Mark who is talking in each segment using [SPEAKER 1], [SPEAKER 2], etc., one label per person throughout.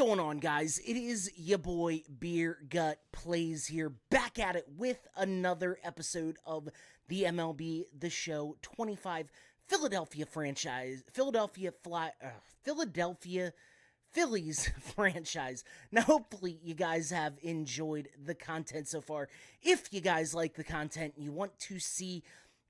[SPEAKER 1] going on, guys? It is your boy Beer Gut Plays here, back at it with another episode of the MLB The Show 25 Philadelphia Phillies franchise. Now, hopefully, you guys have enjoyed the content so far. If you guys like the content and you want to see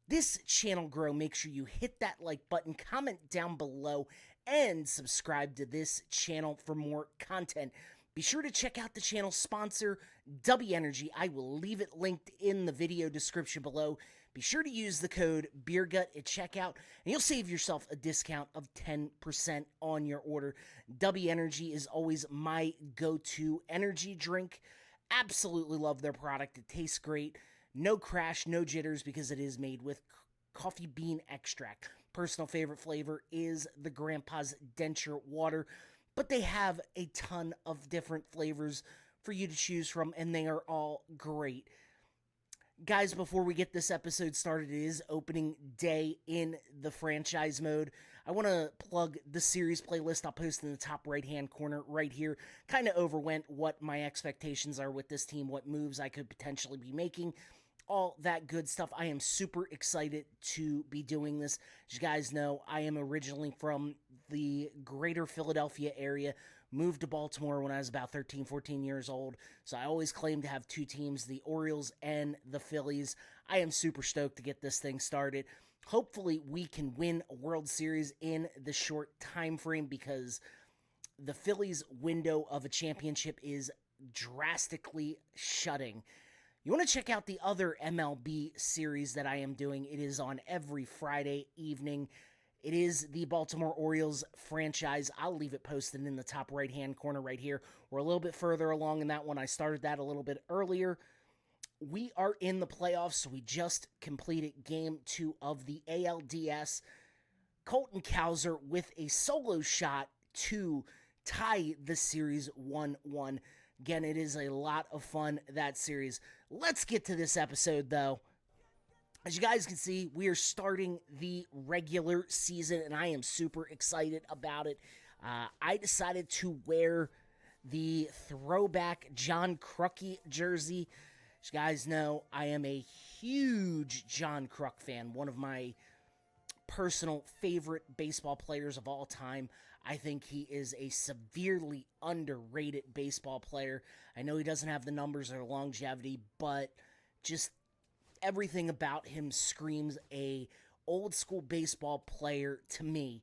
[SPEAKER 1] this channel grow, make sure you hit that like button, comment down below, and subscribe to this channel for more content. Be sure to check out the channel sponsor, W Energy. I will leave it linked in the video description below. Be sure to use the code BeerGut at checkout, and you'll save yourself a discount of 10% on your order. W Energy is always my go-to energy drink. Absolutely love their product. It tastes great. No crash, no jitters, because it is made with coffee bean extract. Personal favorite flavor is the Grandpa's Denture Water, but they have a ton of different flavors for you to choose from, and they are all great. Guys, before we get this episode started, it is opening day in the franchise mode. I want to plug the series playlist I'll post in the top right-hand corner right here. Kind of overwent what my expectations are with this team, what moves I could potentially be making, all that good stuff. I am super excited to be doing this. As you guys know, I am originally from the greater Philadelphia area, moved to Baltimore when I was about 13, 14 years old, so I always claimed to have two teams, the Orioles and the Phillies. I am super stoked to get this thing started. Hopefully, we can win a World Series in the short time frame, because the Phillies' window of a championship is drastically shutting. You want to check out the other MLB series that I am doing. It is on every Friday evening. It is the Baltimore Orioles franchise. I'll leave it posted in the top right-hand corner right here. We're a little bit further along in that one. I started that a little bit earlier. We are in the playoffs, so we just completed Game 2 of the ALDS. Colton Cowser with a solo shot to tie the series 1-1. Again, it is a lot of fun, that series. Let's get to this episode, though. As you guys can see, we are starting the regular season, and I am super excited about it. I decided to wear the throwback John Kruk jersey. As you guys know, I am a huge John Kruk fan, one of my personal favorite baseball players of all time. I think he is a severely underrated baseball player. I know he doesn't have the numbers or longevity, but just everything about him screams a old school baseball player to me.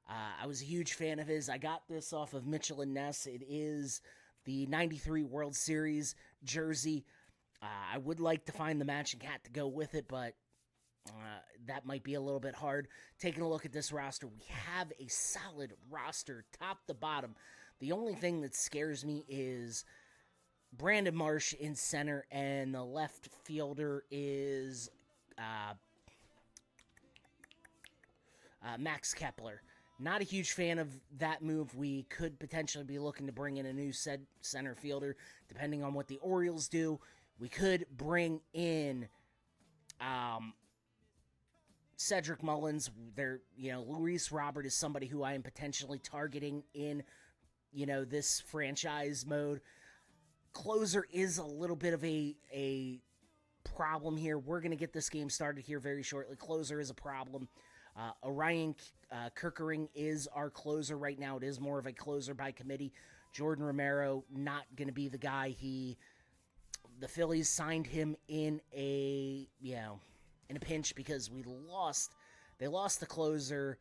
[SPEAKER 1] I was a huge fan of his. I got this off of Mitchell and Ness. It is the 93 World Series jersey. I would like to find the matching hat to go with it, but that might be a little bit hard. Taking a look at this roster, we have a solid roster, top to bottom. The only thing that scares me is Brandon Marsh in center, and the left fielder is Max Kepler. Not a huge fan of that move. We could potentially be looking to bring in a new center fielder, depending on what the Orioles do. We could bring in Cedric Mullins. Luis Robert is somebody who I am potentially targeting in, this franchise mode. Closer is a little bit of a problem here. We're going to get this game started here very shortly. Closer is a problem. Orion Kirkering is our closer right now. It is more of a closer by committee. Jordan Romero, not going to be the guy. The Phillies signed him in a pinch because they lost the closer,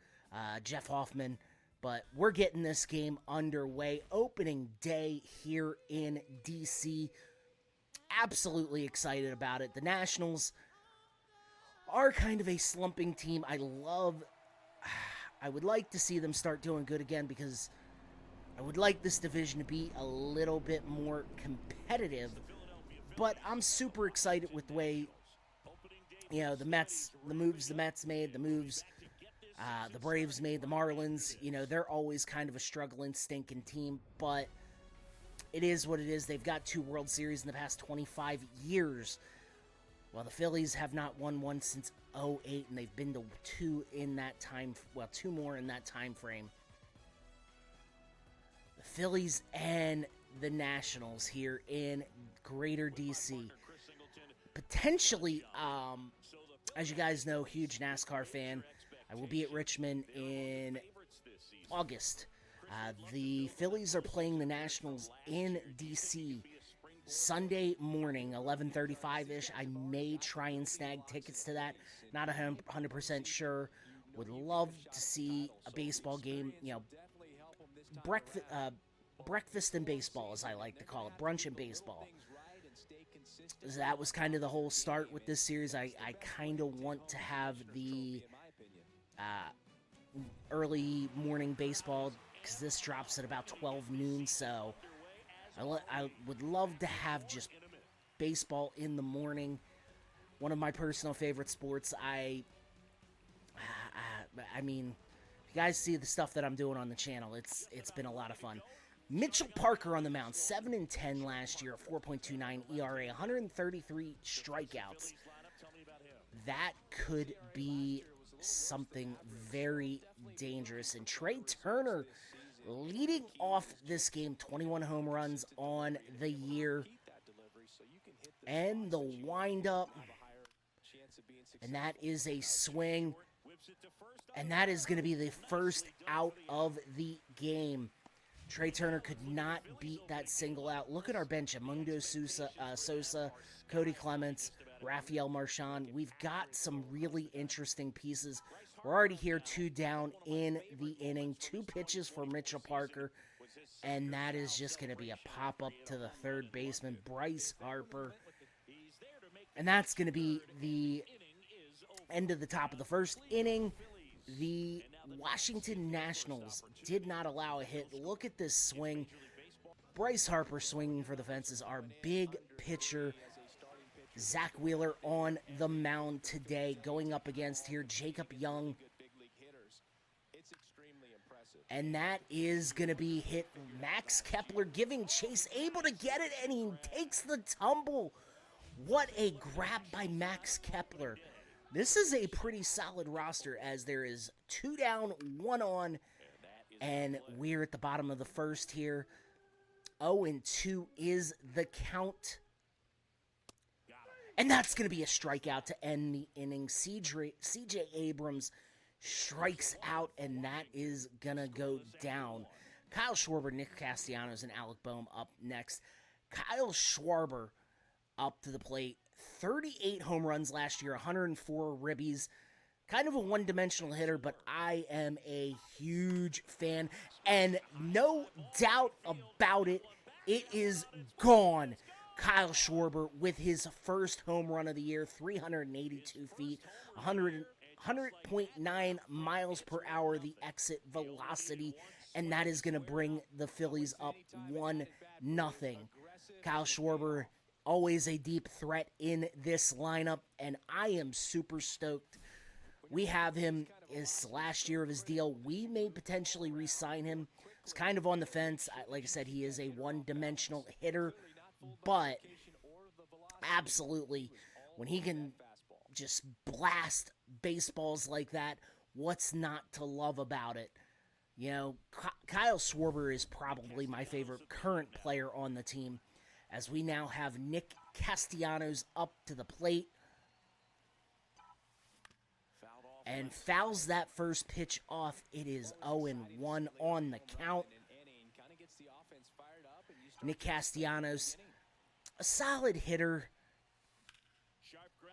[SPEAKER 1] Jeff Hoffman, but we're getting this game underway. Opening day here in DC. Absolutely excited about it. The Nationals are kind of a slumping team. I would like to see them start doing good again, because I would like this division to be a little bit more competitive, but I'm super excited with the way the Mets, the moves the Mets made, the moves the Braves made, the Marlins. They're always kind of a struggling, stinking team, but it is what it is. They've got 2 World Series in the past 25 years, while the Phillies have not won one since 2008, and they've been to 2 in that time, 2 more in that time frame. The Phillies and the Nationals here in Greater DC. Potentially, as you guys know, huge NASCAR fan. I will be at Richmond in August. The Phillies are playing the Nationals in DC Sunday morning, 11:35-ish. I may try and snag tickets to that. Not 100% sure. Would love to see a baseball game, breakfast in baseball, as I like to call it, brunch in baseball. That was kind of the whole start with this series. I kind of want to have the early morning baseball because this drops at about 12 noon, so I would love to have just baseball in the morning. One of my personal favorite sports. I mean, if you guys see the stuff that I'm doing on the channel, it's been a lot of fun. Mitchell Parker on the mound, 7-10 last year, 4.29 ERA, 133 strikeouts. That could be something very dangerous. And Trey Turner leading off this game, 21 home runs on the year. And the windup. And that is a swing. And that is going to be the first out of the game. Trey Turner could not beat that single out. Look at our bench. Mundo Sosa, Cody Clements, Rafael Marchand. We've got some really interesting pieces. We're already here 2 down in the inning. 2 pitches for Mitchell Parker. And that is just going to be a pop-up to the third baseman, Bryce Harper. And that's going to be the end of the top of the first inning. The Washington Nationals did not allow a hit. Look at this swing. Bryce Harper swinging for the fences. Our big pitcher, Zach Wheeler, on the mound today, going up against here Jacob Young. And that is going to be hit. Max Kepler giving chase, able to get it, and he takes the tumble. What a grab by Max Kepler. This is a pretty solid roster as there is 2 down, 1 on, and we're at the bottom of the first here. 0-2 is the count. And that's going to be a strikeout to end the inning. CJ Abrams strikes out, and that is going to go down. Kyle Schwarber, Nick Castellanos, and Alec Boehm up next. Kyle Schwarber up to the plate. 38 home runs last year, 104 ribbies. Kind of a one-dimensional hitter, but I am a huge fan. And no doubt about it, it is gone. Kyle Schwarber with his first home run of the year, 382 feet, 100.9 miles per hour, the exit velocity. And that is going to bring the Phillies up 1-0. Kyle Schwarber, always a deep threat in this lineup, and I am super stoked. We have him his last year of his deal. We may potentially re-sign him. It's kind of on the fence. Like I said, he is a one-dimensional hitter, but absolutely, when he can just blast baseballs like that, what's not to love about it? You know, Kyle Schwarber is probably my favorite current player on the team, as we now have Nick Castellanos up to the plate. And fouls that first pitch off. It is 0-1 on the count. Nick Castellanos, a solid hitter.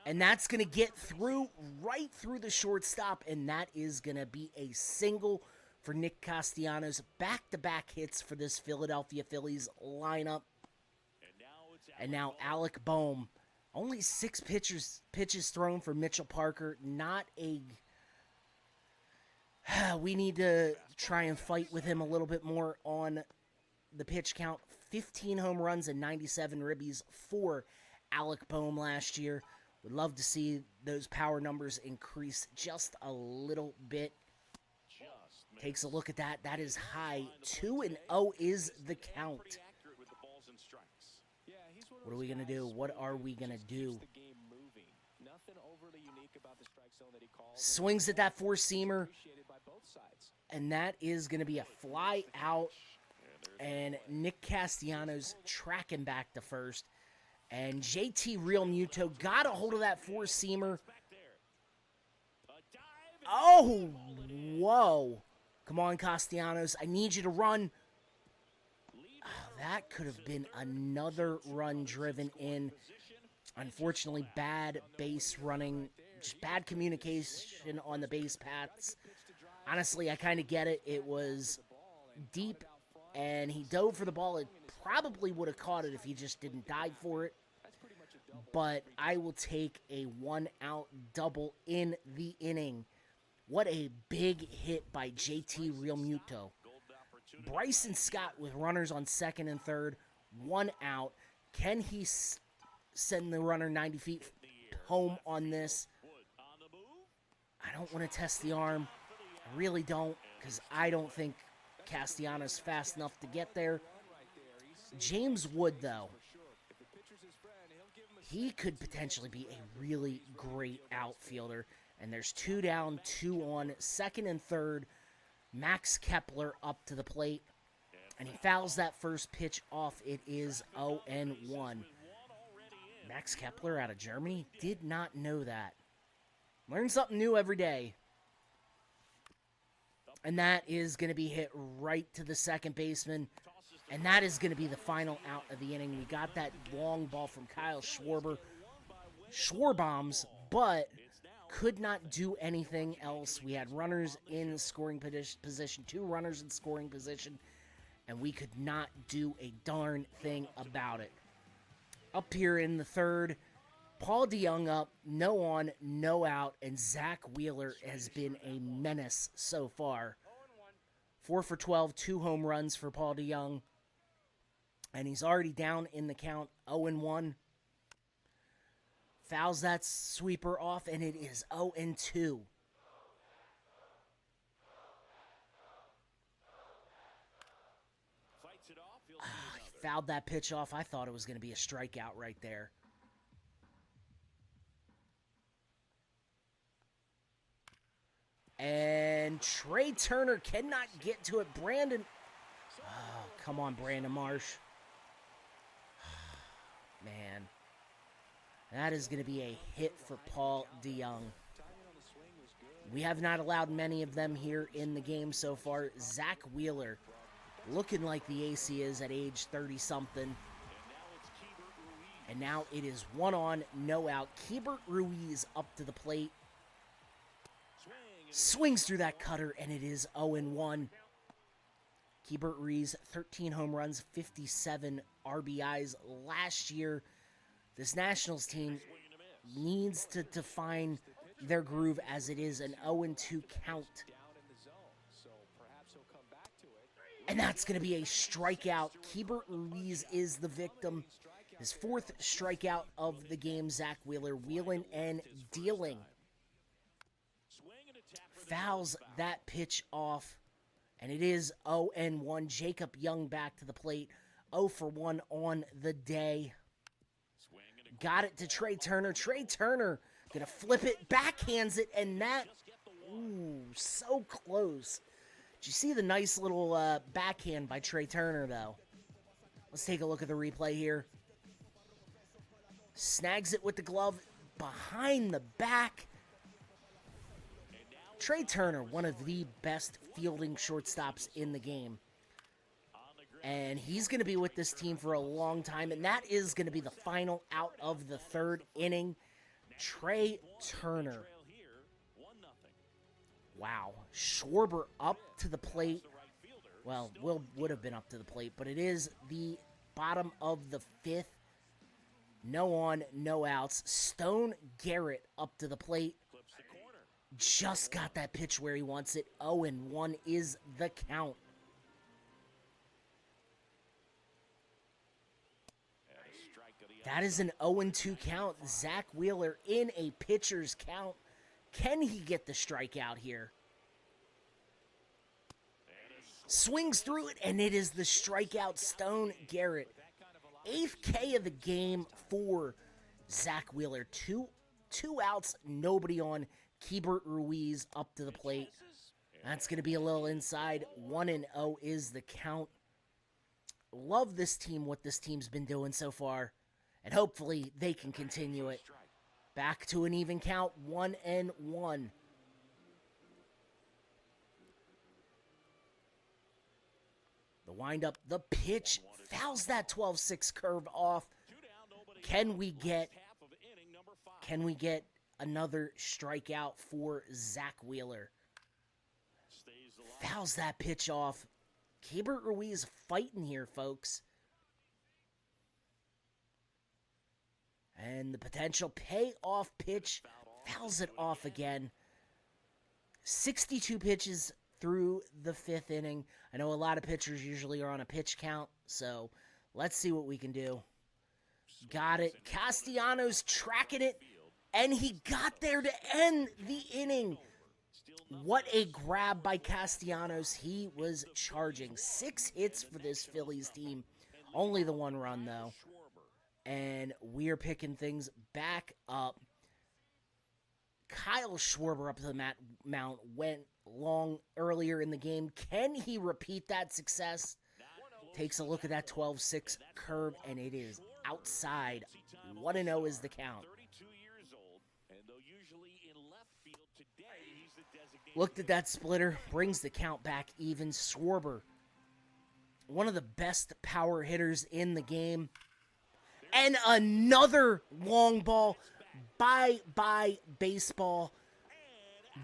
[SPEAKER 1] And that's going to get through, right through the shortstop. And that is going to be a single for Nick Castellanos. Back-to-back hits for this Philadelphia Phillies lineup. And now Alec Boehm, only 6 pitches thrown for Mitchell Parker. Not a... We need to try and fight with him a little bit more on the pitch count. 15 home runs and 97 ribbies for Alec Boehm last year. Would love to see those power numbers increase just a little bit. Takes a look at that. That is high. 2-0 is the count. What are we going to do? What are we going to do? Swings at that four-seamer. And that is going to be a fly out. And Nick Castellanos tracking back to first. And JT Realmuto got a hold of that four-seamer. Oh, whoa. Come on, Castellanos. I need you to run. Oh, that could have been another run driven in. Unfortunately, bad base running. Just bad communication on the base paths. Honestly, I kind of get it. It was deep, and he dove for the ball. It probably would have caught it if he just didn't dive for it. But I will take a one-out double in the inning. What a big hit by JT Realmuto. Bryson Scott with runners on second and third. 1 out. Can he send the runner 90 feet home on this? I don't want to test the arm. I really don't, because I don't think Castellanos fast enough to get there. James Wood, though, he could potentially be a really great outfielder. And there's 2 down, 2 on, second and third. Max Kepler up to the plate. And he fouls that first pitch off. It is 0-1. Max Kepler out of Germany? Did not know that. Learn something new every day. And that is going to be hit right to the second baseman. And that is going to be the final out of the inning. We got that long ball from Kyle Schwarbombs, but could not do anything else. We had runners in scoring position, 2 runners in scoring position, and we could not do a darn thing about it. Up here in the third, Paul DeJong up, no on, no out, and Zach Wheeler has been a menace so far. 4 for 12, 2 home runs for Paul DeJong, and he's already down in the count, 0-1. Fouls that sweeper off, and it is 0-2. He fouled that pitch off. I thought it was going to be a strikeout right there. And Trey Turner cannot get to it. Brandon. Oh, come on, Brandon Marsh. Man. That is going to be a hit for Paul DeJong. We have not allowed many of them here in the game so far. Zach Wheeler looking like the ace he is at age 30-something. And now it is 1 on, no out. Keibert Ruiz up to the plate. Swings through that cutter, and it is 0-1. Keibert Ruiz, 13 home runs, 57 RBIs last year. This Nationals team needs to define their groove, as it is an 0-2 count. And that's going to be a strikeout. Keibert Ruiz is the victim. His 4th strikeout of the game. Zach Wheeler wheeling and dealing. Fouls that pitch off. And it is 0-1. Jacob Young back to the plate. 0 for 1 on the day. Got it to Trey Turner. Trey Turner going to flip it, backhands it, and that, ooh, so close. Did you see the nice little backhand by Trey Turner, though? Let's take a look at the replay here. Snags it with the glove behind the back. Trey Turner, one of the best fielding shortstops in the game. And he's going to be with this team for a long time. And that is going to be the final out of the 3rd inning. Trey Turner. Wow. Schwarber up to the plate. Well, would have been up to the plate. But it is the bottom of the 5th. No on, no outs. Stone Garrett up to the plate. Just got that pitch where he wants it. 0-1 is the count. That is an 0-2 count. Zach Wheeler in a pitcher's count. Can he get the strikeout here? Swings through it, and it is the strikeout. Stone Garrett. 8th K of the game for Zach Wheeler. Two outs, nobody on. Keibert Ruiz up to the plate. That's going to be a little inside. 1-0 is the count. Love this team, what this team's been doing so far, and hopefully they can continue it. Back to an even count, 1-1. The windup, the pitch, fouls that 12-6 curve off. Can we get another strikeout for Zach Wheeler? Fouls that pitch off. Keibert Ruiz fighting here, folks. And the potential payoff pitch fouls it off again. 62 pitches through the 5th inning. I know a lot of pitchers usually are on a pitch count, so let's see what we can do. Got it. Castellanos tracking it, and he got there to end the inning. What a grab by Castellanos. He was charging. 6 hits for this Phillies team. Only the 1 run, though. And we're picking things back up. Kyle Schwarber up to the mound went long earlier in the game. Can he repeat that success? Takes a look at that 12-6 curve, and it is outside. 1-0 is the count. Looked at that splitter, brings the count back even. Schwarber, one of the best power hitters in the game. And another long ball. Bye-bye baseball.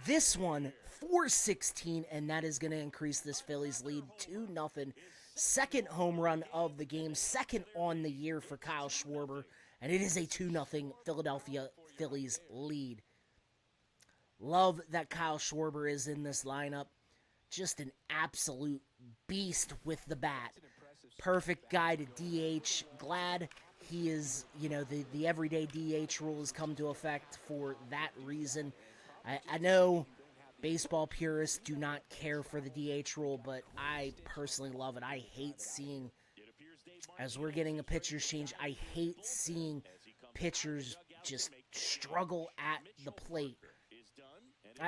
[SPEAKER 1] This one, 4-16, and that is going to increase this Phillies lead 2-0. Second home run of the game, second on the year for Kyle Schwarber, and it is a 2-0 Philadelphia Phillies lead. Love that Kyle Schwarber is in this lineup. Just an absolute beast with the bat. Perfect guy to DH. Glad he is, the everyday DH rule has come to effect for that reason. I know baseball purists do not care for the DH rule, but I personally love it. I hate seeing, as we're getting a pitcher's change, I hate seeing pitchers just struggle at the plate.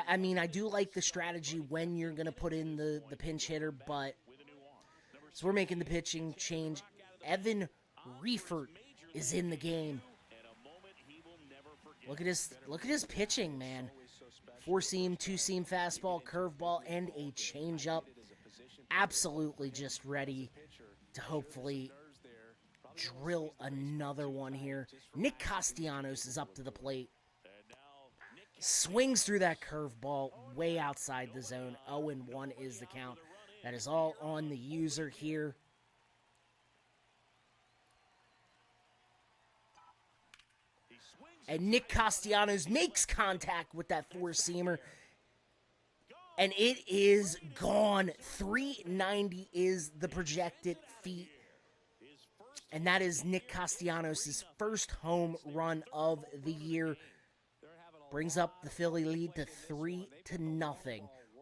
[SPEAKER 1] I mean, I do like the strategy when you're going to put in the pinch hitter, but so we're making the pitching change. Evan Reifert is in the game. Look at his pitching, man. 4-seam, 2-seam fastball, curveball, and a changeup. Absolutely just ready to hopefully drill another one here. Nick Castellanos is up to the plate. Swings through that curveball way outside the zone. 0-1 is the count. That is all on the user here. And Nick Castellanos makes contact with that 4-seamer. And it is gone. 390 is the projected feet. And that is Nick Castellanos' first home run of the year. Brings up the Philly lead to 3-0.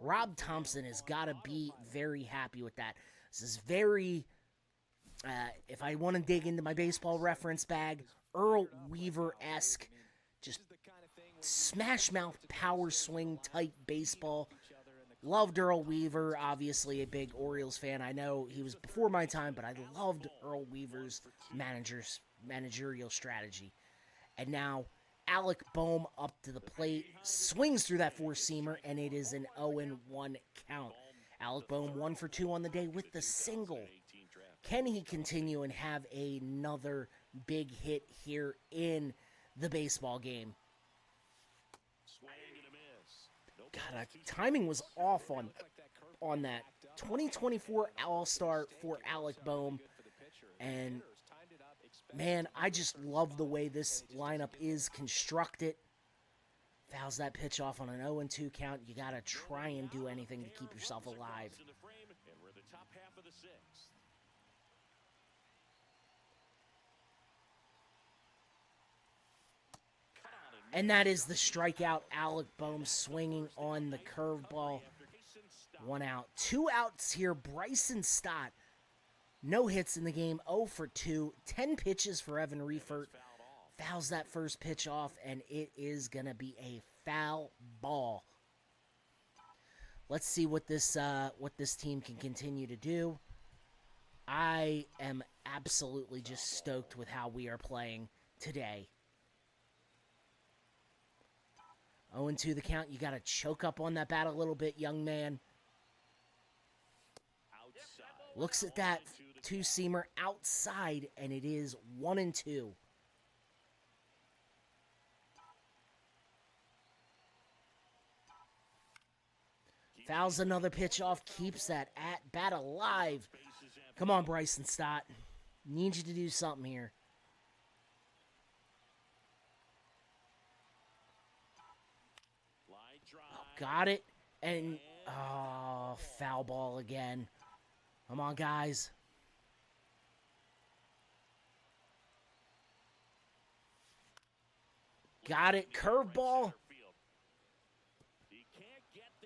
[SPEAKER 1] Rob Thompson has got to be very happy with that. This is very, if I want to dig into my baseball reference bag, Earl Weaver-esque, just smash mouth power swing type baseball. Loved Earl Weaver, obviously a big Orioles fan. I know he was before my time, but I loved Earl Weaver's managerial strategy. And now Alec Boehm up to the plate, swings through that 4-seamer, and it is an 0-1 count. Alec Boehm 1 for 2 on the day with the single. Can he continue and have another big hit here in the baseball game? God, timing was off on that. 2024 All-Star for Alec Boehm. And, man, I just love the way this lineup is constructed. Fouls that pitch off on an 0-2 count. You got to try and do anything to keep yourself alive. And that is the strikeout. Alec Boehm swinging on the curveball. 1 out. 2 outs here. Bryson Stott. No hits in the game. 0 for 2. 10 pitches for Evan Reifert. Fouls that first pitch off, and it is going to be a foul ball. Let's see what this team can continue to do. I am absolutely just stoked with how we are playing today. 0-2 the count. You got to choke up on that bat a little bit, young man. Looks at that two-seamer outside, and it is 1-2. Fouls another pitch off, keeps that at-bat alive. Come on, Bryson Stott. Need you to do something here. Oh, got it. And, oh, foul ball again. Come on, guys. Got it. Curveball.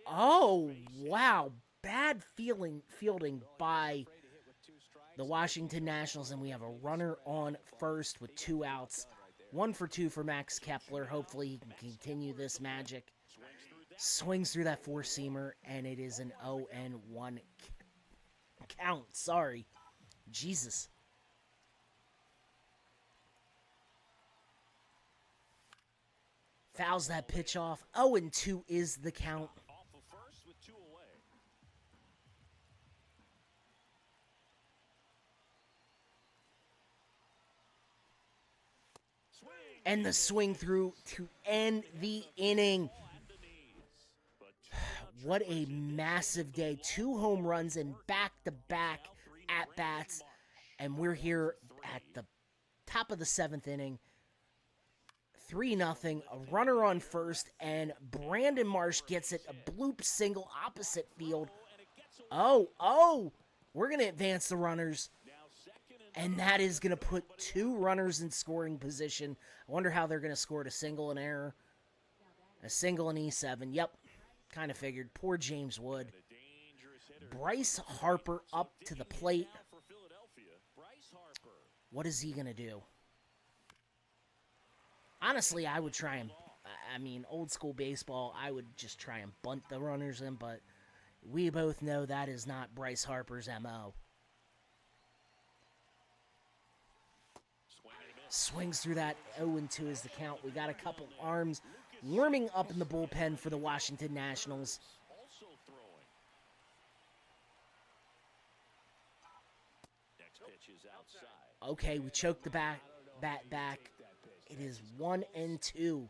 [SPEAKER 1] Oh, wow. Bad fielding by the Washington Nationals, and we have a runner on first with 2 outs. 1 for 2 for Max Kepler. Hopefully he can continue this magic. Swings through that four-seamer, and it is an 0-1 count. Sorry. Jesus. Fouls that pitch off. 0-2 is the count. And the swing through to end the inning. What a massive day. 2 home runs and back-to-back at-bats. And we're here at the top of the 7th inning. 3-0. A runner on first. And Brandon Marsh gets it. A bloop single opposite field. Oh. We're going to advance the runners. And that is going to put 2 runners in scoring position. I wonder how they're going to score it. A single, an error. A single, an E7. Yep. Kind of figured. Poor James Wood. Bryce Harper up to the plate. What is he going to do? Honestly, I would try and... I mean, old school baseball, I would just try and bunt the runners in, but we both know that is not Bryce Harper's MO. Swings through that. 0-2 is the count. We got a couple arms warming up in the bullpen for the Washington Nationals. Okay, we choked the bat back. It is 1-2.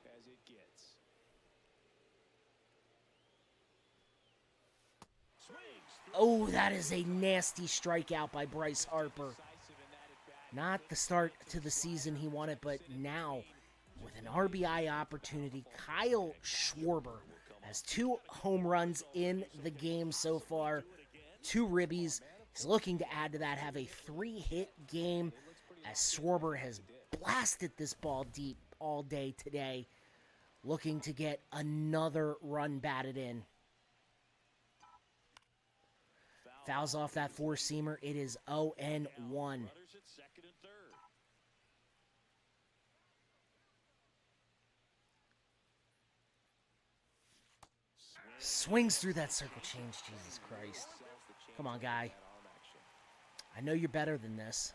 [SPEAKER 1] Oh, that is a nasty strikeout by Bryce Harper. Not the start to the season he wanted, but now with an RBI opportunity, Kyle Schwarber has 2 home runs in the game so far, 2 ribbies. He's looking to add to that, have a 3-hit game as Schwarber has blasted this ball deep all day today, looking to get another run batted in. Fouls off that four-seamer. It is 0-1. Swings through that circle change. Jesus Christ. Come on, guy. I know you're better than this.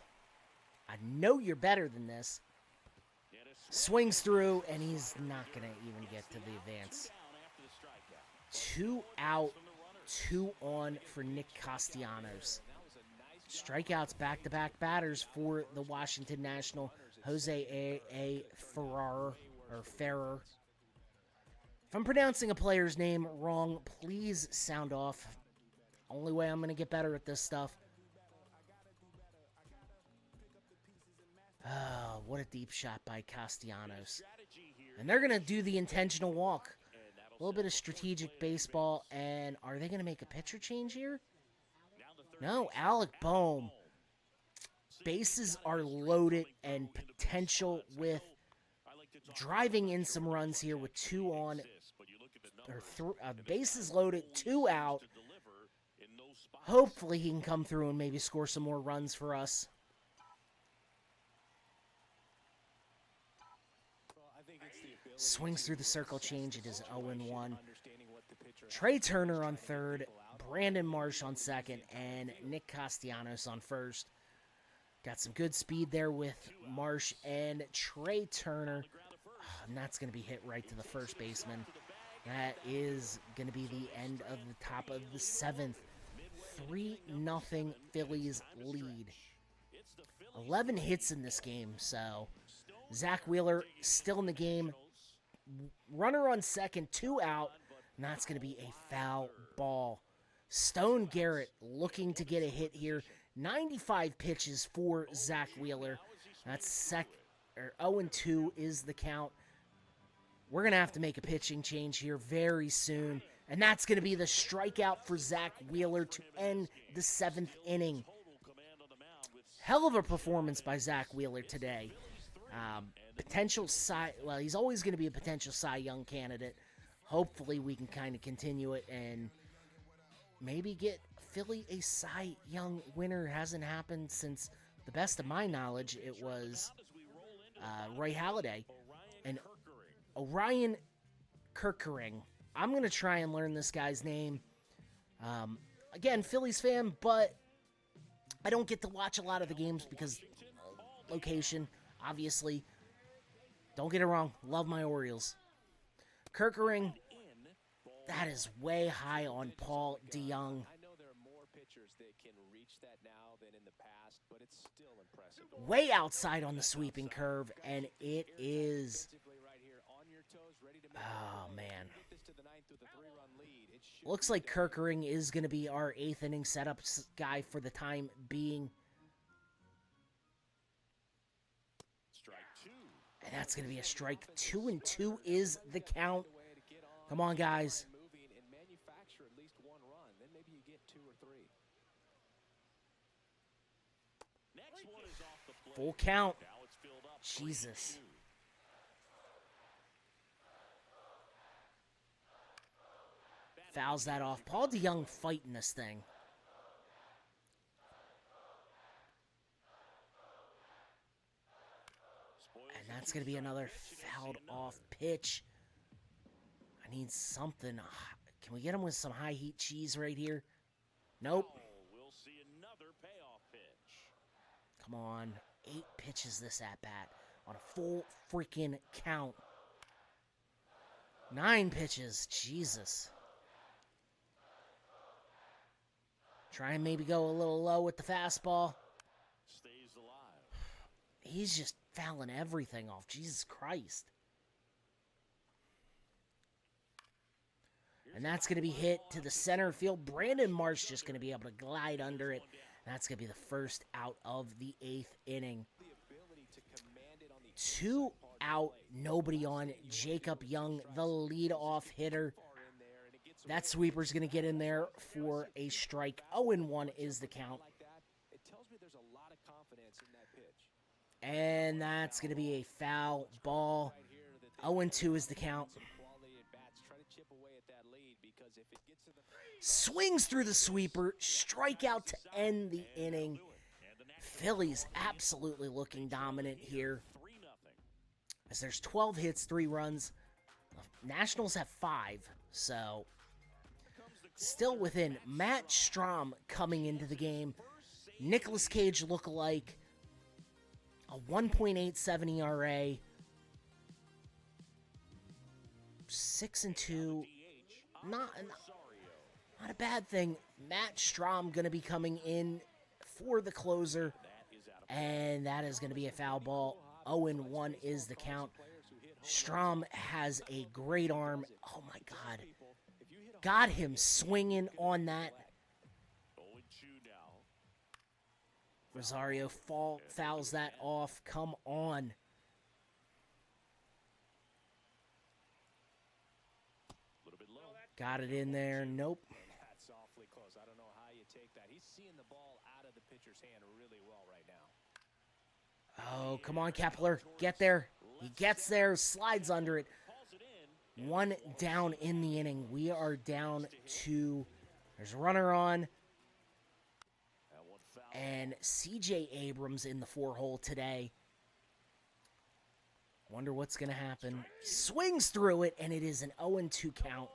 [SPEAKER 1] Swings through, and he's not going to even get to the advance. 2 out, 2 on for Nick Castellanos. Strikeouts back-to-back batters for the Washington National. Jose A. Ferrer. If I'm pronouncing a player's name wrong, please sound off. Only way I'm going to get better at this stuff. Oh, what a deep shot by Castellanos. And they're going to do the intentional walk. A little bit of strategic baseball. And are they going to make a pitcher change here? No, Alec Bohm. Bases are loaded and potential with driving in some runs here with 2 on. Bases loaded, 2 out. Hopefully he can come through and maybe score some more runs for us. Swings through the circle change. It is 0-1. Trey Turner on third. Brandon Marsh on second, and Nick Castellanos on first. Got some good speed there with Marsh and Trey Turner. And that's going to be hit right to the first baseman. That is going to be the end of the top of the seventh. 3-0 Phillies lead. 11 hits in this game, so Zach Wheeler still in the game. Runner on second, 2 out, and that's going to be a foul ball. Stone Garrett looking to get a hit here. 95 pitches for Zach Wheeler. That's 0-2 is the count. We're going to have to make a pitching change here very soon. And that's going to be the strikeout for Zach Wheeler to end the 7th inning. Hell of a performance by Zach Wheeler today. Potential well, he's always going to be a potential Cy Young candidate. Hopefully we can kind of continue it and maybe get Philly a Cy Young winner. Hasn't happened since, the best of my knowledge, it was Roy Halladay and Orion Kirkering. I'm going to try and learn this guy's name. Again, Phillies fan, but I don't get to watch a lot of the games because location, obviously. Don't get it wrong. Love my Orioles. Kirkering, that is way high on Paul DeYoung. Way outside on the sweeping curve, and it is... Oh, man. Looks like Kirkering is going to be our 8th inning setup guy for the time being. And that's going to be a strike. 2-2 is the count. Come on, guys. Full count. Jesus. Fouls that off. Paul DeYoung fighting this thing. And that's going to be another fouled off pitch. I need something. Can we get him with some high heat cheese right here? Nope. Come on. 8 pitches this at bat on a full freaking count. 9 pitches. Jesus. Try and maybe go a little low with the fastball. He's just fouling everything off. Jesus Christ. And that's going to be hit to the center field. Brandon Marsh just going to be able to glide under it. That's going to be the first out of the 8th inning. 2 out, nobody on. Jacob Young, the leadoff hitter. That sweeper's going to get in there for a strike. 0-1 is the count. And that's going to be a foul ball. 0-2 is the count. Swings through the sweeper. Strikeout to end the inning. Phillies absolutely looking dominant here. As there's 12 hits, 3 runs. Nationals have 5. So, still within. Matt Strahm coming into the game. Nicolas Cage lookalike. A 1.87 ERA. 6-2. Not a bad thing. Matt Strahm going to be coming in for the closer. And that is going to be a foul ball. 0-1 is the count. Strahm has a great arm. Oh, my God. Got him swinging on that. Rosario fouls that off. Come on. Got it in there. Nope.
[SPEAKER 2] That's awfully close. I don't know how you take that. He's seeing the ball out of the pitcher's hand really well right now.
[SPEAKER 1] Oh, come on, Kepler. Get there. He gets there, slides under it. 1 down in the inning. We are down to... There's a runner on. And C.J. Abrams in the 4-hole today. Wonder what's going to happen. Swings through it, and it is an 0-2 count.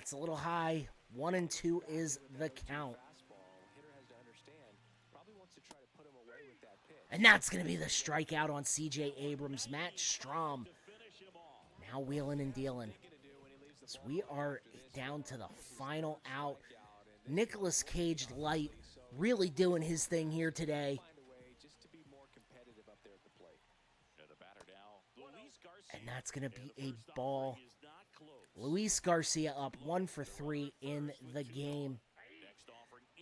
[SPEAKER 1] That's a little high. 1-2 is the count. And that's going to be the strikeout on C.J. Abrams. Matt Strahm now wheeling and dealing. So we are down to the final out. Nicolas Cage Light really doing his thing here today. And that's going to be a ball. Luis Garcia up 1 for 3 in the game.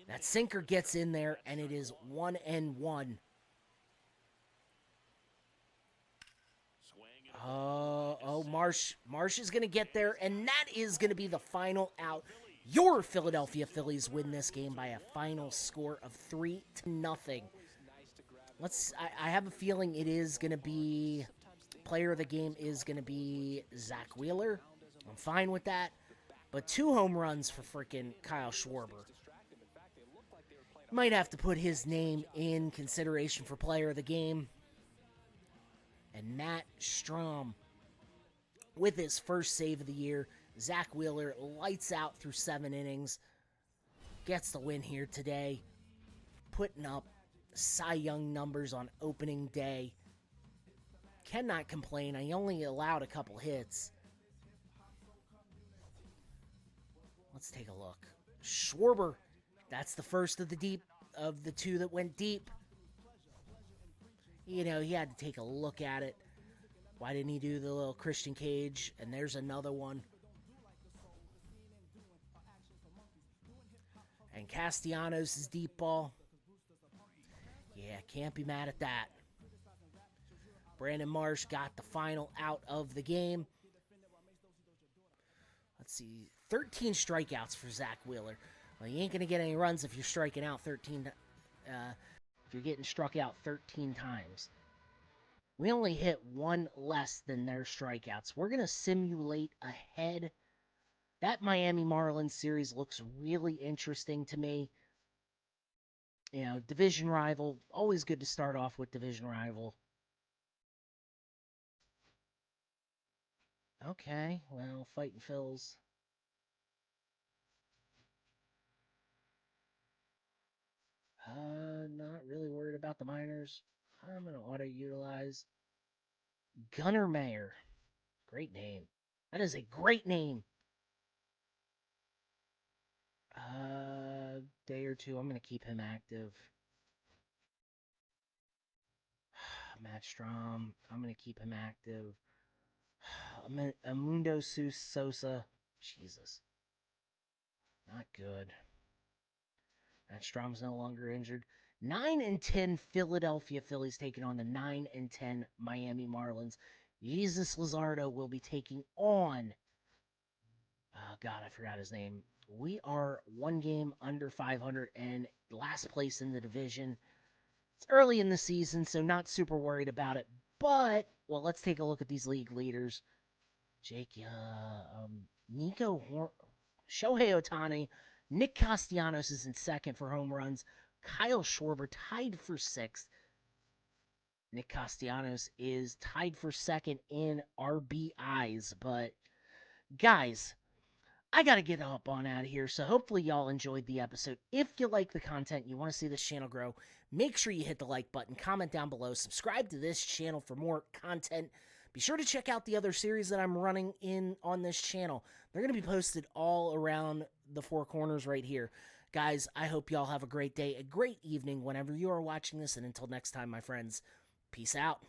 [SPEAKER 1] That sinker gets in there, and it is 1-1. Marsh is going to get there, and that is going to be the final out. Your Philadelphia Phillies win this game by a final score of 3-0. I have a feeling it is going to be, player of the game is going to be Zach Wheeler. I'm fine with that. But 2 home runs for freaking Kyle Schwarber. Might have to put his name in consideration for player of the game. And Matt Strahm with his first save of the year. Zach Wheeler lights out through 7 innings. Gets the win here today. Putting up Cy Young numbers on opening day. Cannot complain. I only allowed a couple hits. Let's take a look. Schwarber, that's the first of the 2 that went deep. You know, he had to take a look at it. Why didn't he do the little Christian Cage? And there's another one. And Castellanos' deep ball. Yeah, can't be mad at that. Brandon Marsh got the final out of the game. Let's see. 13 strikeouts for Zach Wheeler. Well, you ain't going to get any runs if you're striking out 13. If you're getting struck out 13 times. We only hit 1 less than their strikeouts. We're going to simulate ahead. That Miami Marlins series looks really interesting to me. You know, division rival. Always good to start off with division rival. Okay, well, fighting Phils. Not really worried about the minors. I'm going to auto-utilize Gunnar Mayer. Great name. That is a great name. Day or 2, I'm going to keep him active. Matt Strahm, I'm going to keep him active. Amundo Sosa. Jesus. Not good. Matt Strahm's no longer injured. 9-10 Philadelphia Phillies taking on the 9-10 Miami Marlins. Jesus Luzardo will be taking on... Oh, God, I forgot his name. We are 1 game under 500 and last place in the division. It's early in the season, so not super worried about it. But, well, let's take a look at these league leaders. Shohei Ohtani, Nick Castellanos is in second for home runs. Kyle Schwarber tied for 6th. Nick Castellanos is tied for 2nd in RBIs. But, guys, I gotta get up on out of here, so hopefully y'all enjoyed the episode. If you like the content, you want to see this channel grow, make sure you hit the like button, comment down below, subscribe to this channel for more content. Be sure to check out the other series that I'm running on this channel. They're going to be posted all around the 4 corners right here. Guys, I hope y'all have a great day, a great evening whenever you are watching this, and until next time, my friends, peace out.